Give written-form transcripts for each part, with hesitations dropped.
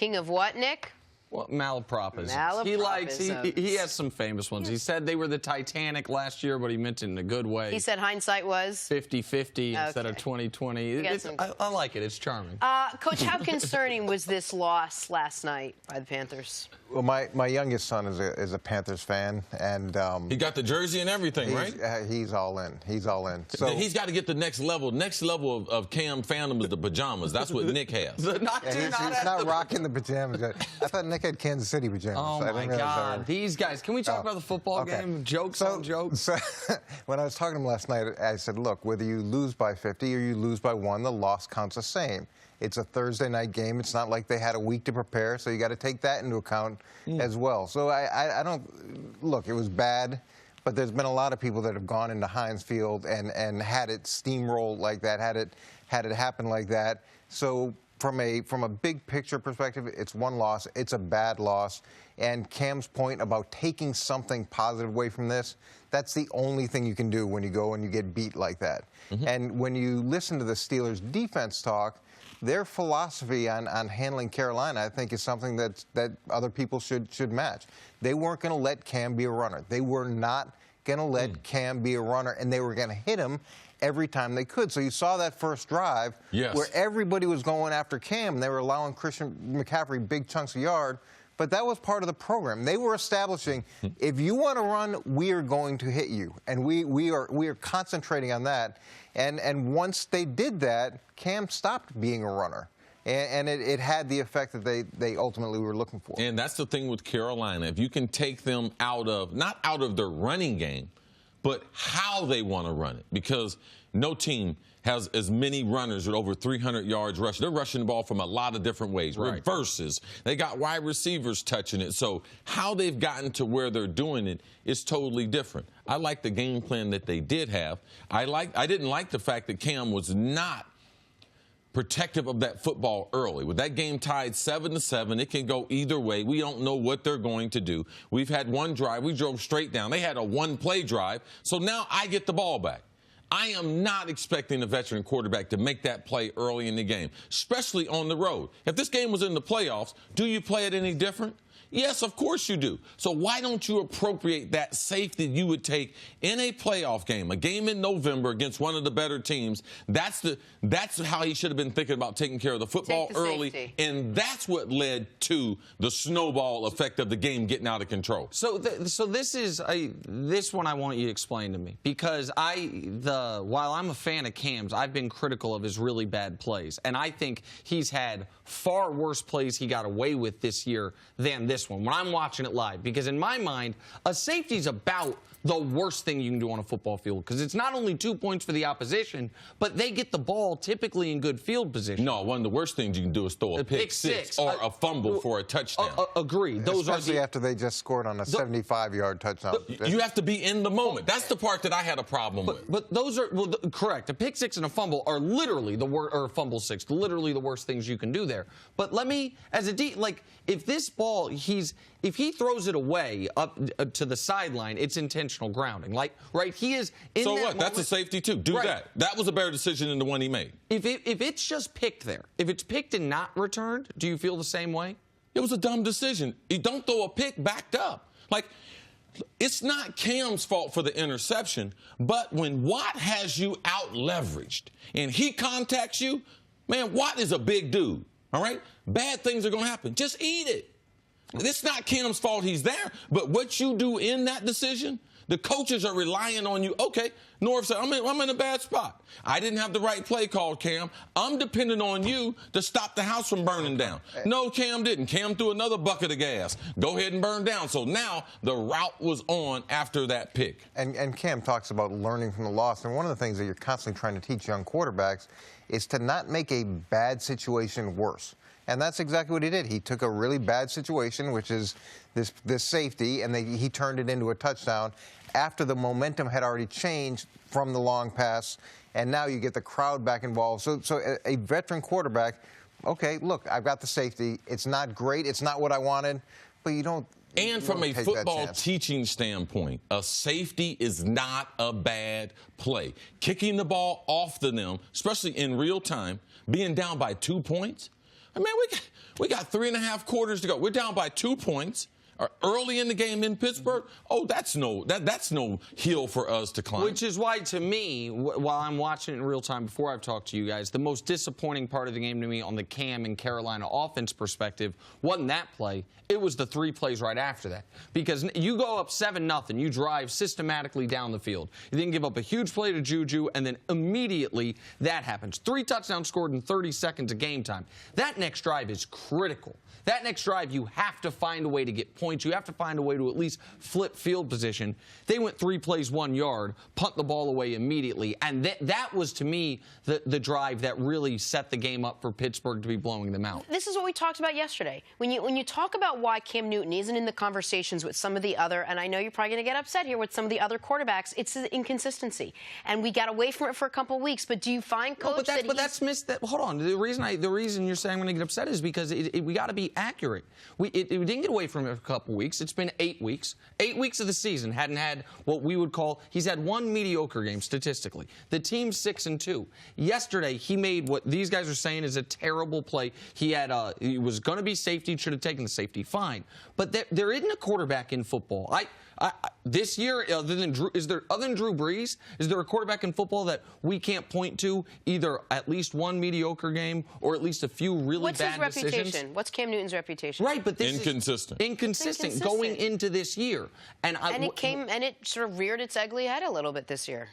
King of what, Nick? Well, malapropisms. Malapropisms. He has some famous ones. He said they were the Titanic last year, but he meant it in a good way. He said hindsight was 50-50 instead of 20-20. I like it. It's charming. Coach, how concerning was this loss last night by the Panthers? Well, my youngest son is a Panthers fan, and he got the jersey and everything, right? He's all in. He's all in. So he's got to get the next level. Next level of Cam fandom is the pajamas. That's what Nick has. He's not rocking the pajamas yet. I thought Nick had Kansas City pajamas. Oh my God, these guys! Can we talk about the football game? Jokes on jokes. So when I was talking to him last night, I said, look, whether you lose by 50 or you lose by 1, the loss counts the same. It's a Thursday night game. It's not like they had a week to prepare, so you got to take that into account as well. So I don't look. It was bad, but there's been a lot of people that have gone into Heinz Field and had it steamroll like that, had it happen like that. So from a big picture perspective, it's one loss. It's a bad loss. And Cam's point about taking something positive away from this, that's the only thing you can do when you go and you get beat like that. And when you listen to the Steelers defense talk, their philosophy on handling Carolina, I think, is something that other people should match. They weren't going to let Cam be a runner. They were not going to let Cam be a runner, and they were going to hit him every time they could. So you saw that first drive where everybody was going after Cam, and they were allowing Christian McCaffrey big chunks of yard. But that was part of the program. They were establishing, if you want to run, we are going to hit you. And we are concentrating on that. And once they did that, Cam stopped being a runner. And it had the effect that they ultimately were looking for. And that's the thing with Carolina. If you can take them out of, not out of their running game, but how they want to run it. Because no team has as many runners with over 300 yards rushing. They're rushing the ball from a lot of different ways. Reverses. They got wide receivers touching it. So how they've gotten to where they're doing it is totally different. I like the game plan that they did have. I didn't like the fact that Cam was not protective of that football early. With that game tied 7-7, it can go either way. We don't know what they're going to do. We've had one drive. We drove straight down. They had a one-play drive. So now I get the ball back. I am not expecting a veteran quarterback to make that play early in the game, especially on the road. If this game was in the playoffs, do you play it any different? Yes, of course you do. So why don't you appropriate that safety you would take in a playoff game, a game in November against one of the better teams? That's how he should have been thinking about taking care of the football early, safety. And that's what led to the snowball effect of the game getting out of control. So this is this one I want you to explain to me, because while I'm a fan of Cam's, I've been critical of his really bad plays, and I think he's had far worse plays he got away with this year than this one when I'm watching it live, because in my mind, a safety's about the worst thing you can do on a football field, because it's not only 2 points for the opposition, but they get the ball typically in good field position. No, one of the worst things you can do is throw a pick six or a fumble for a touchdown. Agreed. Especially after they just scored on a 75-yard touchdown. You have to be in the moment. That's the part that I had a problem with. But those are correct. A pick six and a fumble are literally or a fumble six, literally the worst things you can do there. But let me, as a if this ball, if he throws it away up to the sideline, it's intentional grounding. He is in so that what? moment. That's a safety too. Do that. That was a better decision than the one he made. If it's just picked there, if it's picked and not returned, do you feel the same way? It was a dumb decision. You don't throw a pick backed up. It's not Cam's fault for the interception, but when Watt has you out leveraged and he contacts you, man, Watt is a big dude. All right? Bad things are going to happen. Just eat it. It's not Cam's fault he's there, but what you do in that decision, the coaches are relying on you. Okay, Norv said, I'm in a bad spot. I didn't have the right play call, Cam. I'm depending on you to stop the house from burning down. No, Cam didn't. Cam threw another bucket of gas. Go ahead and burn down. So now the route was on after that pick. And Cam talks about learning from the loss. And one of the things that you're constantly trying to teach young quarterbacks is to not make a bad situation worse. And that's exactly what he did. He took a really bad situation, which is this safety, and he turned it into a touchdown after the momentum had already changed from the long pass, and now you get the crowd back involved. So a veteran quarterback, okay, look, I've got the safety. It's not great. It's not what I wanted, but you don't. And from a football teaching standpoint, a safety is not a bad play. Kicking the ball off to them, especially in real time, being down by 2 points, Man, we got 3.5 quarters to go. We're down by 2 points. Early in the game in Pittsburgh, that's no hill for us to climb. Which is why, to me, while I'm watching it in real time before I've talked to you guys, the most disappointing part of the game to me on the Cam and Carolina offense perspective wasn't that play. It was the 3 plays right after that. Because you go up 7-0, you drive systematically down the field. You then give up a huge play to Juju, and then immediately that happens. 3 touchdowns scored in 30 seconds of game time. That next drive is critical. That next drive, you have to find a way to get points. You have to find a way to at least flip field position. They went 3 plays, 1 yard, punt the ball away immediately. And that was, to me, the drive that really set the game up for Pittsburgh to be blowing them out. This is what we talked about yesterday. When you talk about why Cam Newton isn't in the conversations with some of the other, and I know you're probably going to get upset here with some of the other quarterbacks, it's the inconsistency. And we got away from it for a couple of weeks. But do you find, Coach, that's missed. Hold on. The reason you're saying I'm going to get upset is because we got to be accurate. We didn't get away from it for a couple weeks. It's been 8 weeks. 8 weeks of the season hadn't had what we would call, he's had 1 mediocre game statistically. The team's 6-2. Yesterday, he made what these guys are saying is a terrible play. He was going to be safety, should have taken the safety, fine. But there isn't a quarterback in football. This year, other than Drew Brees, is there a quarterback in football that we can't point to either at least 1 mediocre game or at least a few really bad decisions? What's his reputation? What's Cam Newton's reputation? Right, but this inconsistent. is inconsistent going into this year, and it sort of reared its ugly head a little bit this year.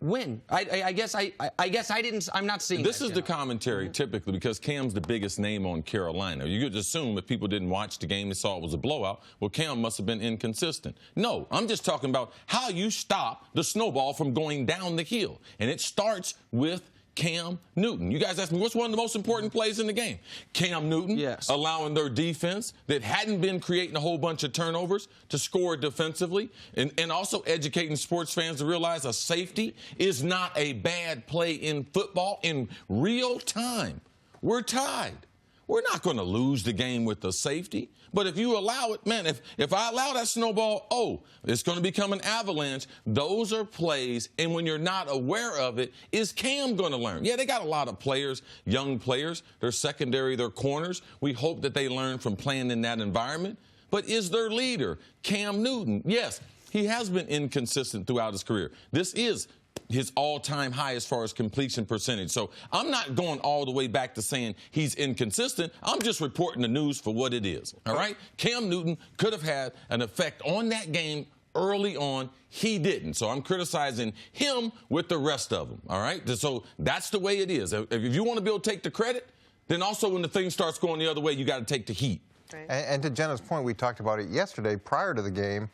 When? I guess I didn't. I'm not seeing. This is the commentary typically because Cam's the biggest name on Carolina. You could assume if people didn't watch the game and saw it was a blowout, well, Cam must have been inconsistent. No, I'm just talking about how you stop the snowball from going down the hill, and it starts with Cam Newton. You guys asked me, what's one of the most important plays in the game? Cam Newton, yes, allowing their defense that hadn't been creating a whole bunch of turnovers to score defensively, and also educating sports fans to realize a safety is not a bad play in football in real time. We're tied. We're not going to lose the game with the safety. But if you allow it, man, if I allow that snowball, it's going to become an avalanche. Those are plays, and when you're not aware of it, is Cam going to learn? Yeah, they got a lot of players, young players. They're secondary, they're corners. We hope that they learn from playing in that environment. But is their leader, Cam Newton? Yes, he has been inconsistent throughout his career. This is his all-time high as far as completion percentage. So I'm not going all the way back to saying he's inconsistent. I'm just reporting the news for what it is, all right? Cam Newton could have had an effect on that game early on. He didn't. So I'm criticizing him with the rest of them, all right? So that's the way it is. If you want to be able to take the credit, then also when the thing starts going the other way, you got to take the heat. Right. And to Jenna's point, we talked about it yesterday prior to the game,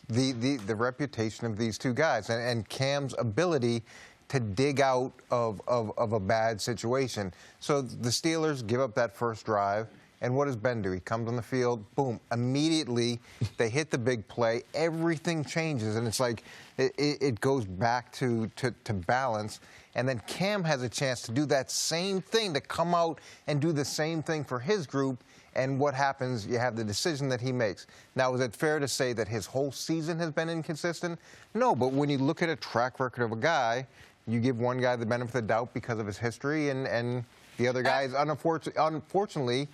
the reputation of these two guys and Cam's ability to dig out of a bad situation. So the Steelers give up that first drive, and what does Ben do? He comes on the field, boom, immediately they hit the big play, everything changes, and it's like it goes back to balance. And then Cam has a chance to do that same thing, to come out and do the same thing for his group. And what happens, you have the decision that he makes. Now, is it fair to say that his whole season has been inconsistent? No, but when you look at a track record of a guy, you give one guy the benefit of the doubt because of his history, and the other guy is unfortunately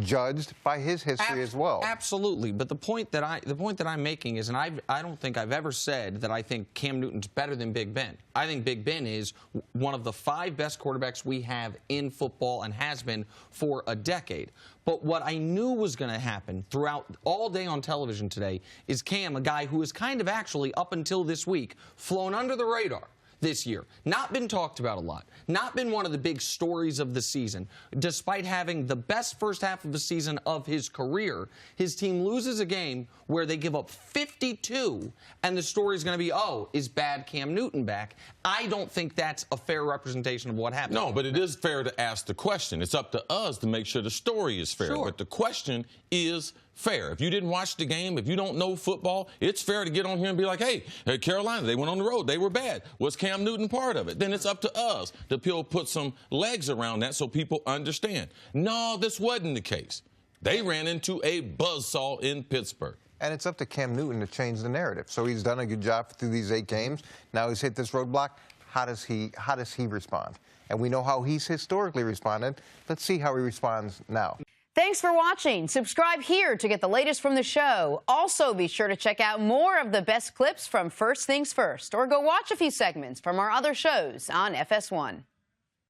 judged by his history as well. Absolutely, but the point that I'm making is, and I don't think I've ever said that I think Cam Newton's better than Big Ben. I think Big Ben is one of the 5 best quarterbacks we have in football and has been for a decade. But what I knew was going to happen throughout all day on television today is Cam, a guy who is kind of actually up until this week flown under the radar this year, not been talked about a lot, not been one of the big stories of the season. Despite having the best first half of the season of his career, his team loses a game where they give up 52, and the story is going to be, is bad Cam Newton back? I don't think that's a fair representation of what happened. No, but it is fair to ask the question. It's up to us to make sure the story is fair. Sure. But the question is fair. If you didn't watch the game, if you don't know football, it's fair to get on here and be like, hey, Carolina, they went on the road. They were bad. Was Cam Newton part of it? Then it's up to us to put some legs around that so people understand. No, this wasn't the case. They ran into a buzzsaw in Pittsburgh. And it's up to Cam Newton to change the narrative. So he's done a good job through these 8 games. Now he's hit this roadblock. How does he respond? and we know how he's historically responded. Let's see how he responds now. Thanks for watching. Subscribe here to get the latest from the show. Also, be sure to check out more of the best clips from First Things First, or go watch a few segments from our other shows on FS1.